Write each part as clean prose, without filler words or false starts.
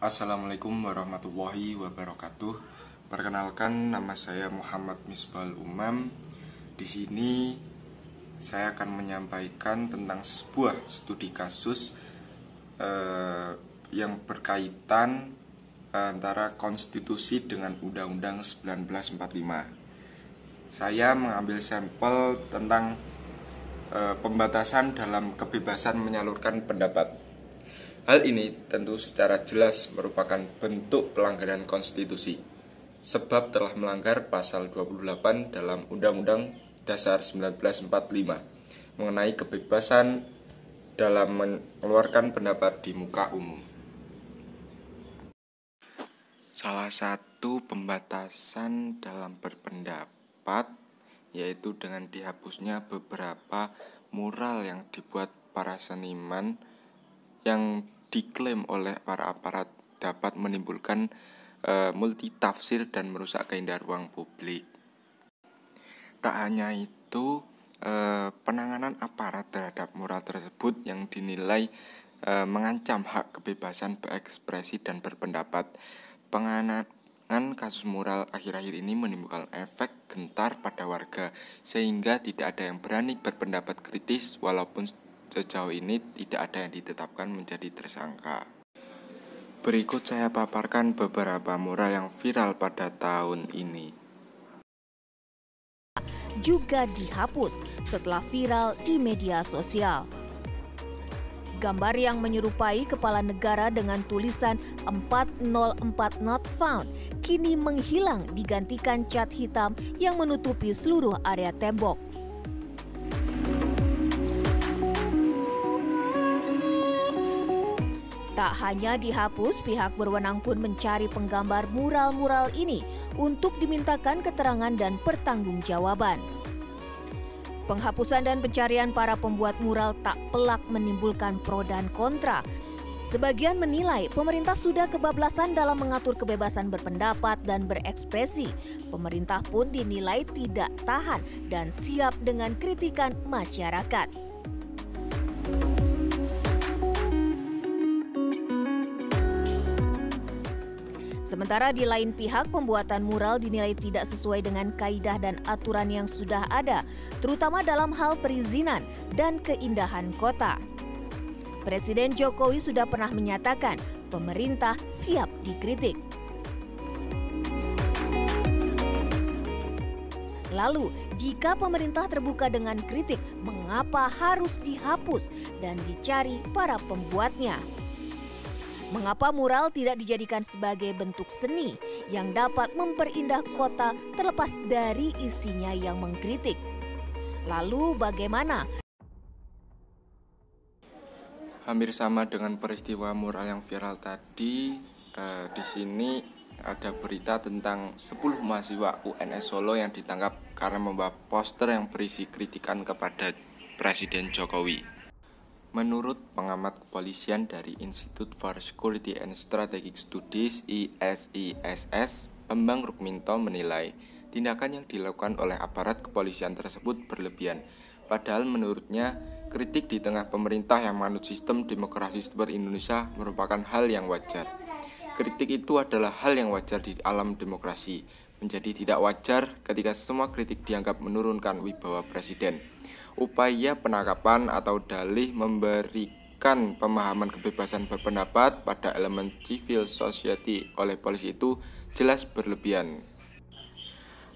Assalamualaikum warahmatullahi wabarakatuh. Perkenalkan, nama saya Muhammad Misbal Umam. Di sini saya akan menyampaikan tentang sebuah studi kasus yang berkaitan antara konstitusi dengan Undang-Undang 1945. Saya mengambil sampel tentang pembatasan dalam kebebasan menyalurkan pendapat. Hal ini tentu secara jelas merupakan bentuk pelanggaran konstitusi, sebab telah melanggar pasal 28 dalam Undang-Undang Dasar 1945 mengenai kebebasan dalam mengeluarkan pendapat di muka umum. Salah satu pembatasan dalam berpendapat yaitu dengan dihapusnya beberapa mural yang dibuat para seniman yang diklaim oleh para aparat dapat menimbulkan multitafsir dan merusak keindahan ruang publik. Tak hanya itu, penanganan aparat terhadap mural tersebut yang dinilai mengancam hak kebebasan berekspresi dan berpendapat. Penanganan kasus mural akhir-akhir ini menimbulkan efek gentar pada warga, sehingga tidak ada yang berani berpendapat kritis walaupun sejauh ini tidak ada yang ditetapkan menjadi tersangka. Berikut saya paparkan beberapa mural yang viral pada tahun ini. Juga dihapus setelah viral di media sosial. Gambar yang menyerupai kepala negara dengan tulisan 404 not found kini menghilang digantikan cat hitam yang menutupi seluruh area tembok. Tak hanya dihapus, pihak berwenang pun mencari penggambar mural-mural ini untuk dimintakan keterangan dan pertanggungjawaban. Penghapusan dan pencarian para pembuat mural tak pelak menimbulkan pro dan kontra. Sebagian menilai pemerintah sudah kebablasan dalam mengatur kebebasan berpendapat dan berekspresi. Pemerintah pun dinilai tidak tahan dan siap dengan kritikan masyarakat. Sementara di lain pihak, pembuatan mural dinilai tidak sesuai dengan kaidah dan aturan yang sudah ada, terutama dalam hal perizinan dan keindahan kota. Presiden Jokowi sudah pernah menyatakan pemerintah siap dikritik. Lalu, jika pemerintah terbuka dengan kritik, mengapa harus dihapus dan dicari para pembuatnya? Mengapa mural tidak dijadikan sebagai bentuk seni yang dapat memperindah kota terlepas dari isinya yang mengkritik? Lalu bagaimana? Hampir sama dengan peristiwa mural yang viral tadi, di sini ada berita tentang 10 mahasiswa UNS Solo yang ditangkap karena membawa poster yang berisi kritikan kepada Presiden Jokowi. Menurut pengamat kepolisian dari Institute for Security and Strategic Studies ISISS, Bambang Rukminto menilai tindakan yang dilakukan oleh aparat kepolisian tersebut berlebihan. Padahal menurutnya, kritik di tengah pemerintah yang menganut sistem demokrasi seperti Indonesia merupakan hal yang wajar. Kritik itu adalah hal yang wajar di alam demokrasi. Menjadi tidak wajar ketika semua kritik dianggap menurunkan wibawa presiden. Upaya penangkapan atau dalih memberikan pemahaman kebebasan berpendapat pada elemen civil society oleh polisi itu jelas berlebihan.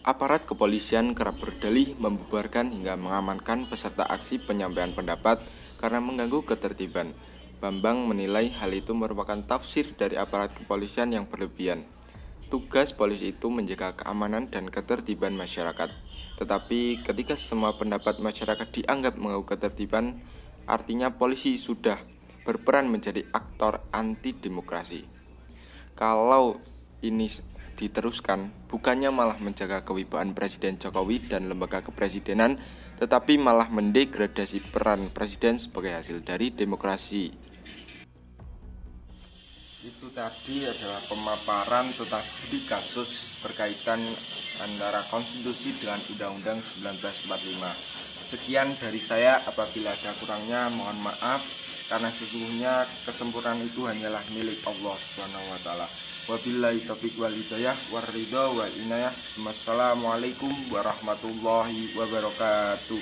Aparat kepolisian kerap berdalih membubarkan hingga mengamankan peserta aksi penyampaian pendapat karena mengganggu ketertiban. Bambang menilai hal itu merupakan tafsir dari aparat kepolisian yang berlebihan. Tugas polisi itu menjaga keamanan dan ketertiban masyarakat. Tetapi ketika semua pendapat masyarakat dianggap mengganggu ketertiban, artinya polisi sudah berperan menjadi aktor anti-demokrasi. Kalau ini diteruskan, bukannya malah menjaga kewibawaan Presiden Jokowi dan lembaga kepresidenan, tetapi malah mendegradasi peran presiden sebagai hasil dari demokrasi. Itu tadi adalah pemaparan tentang studi kasus berkaitan antara konstitusi dengan Undang-Undang 1945. Sekian dari saya, apabila ada kurangnya mohon maaf. karena sesungguhnya kesempurnaan itu hanyalah milik Allah Subhanahu wa taala. Wabillahi taufiq wal hidayah war ridha wal inayah. Wassalamualaikum warahmatullahi wabarakatuh.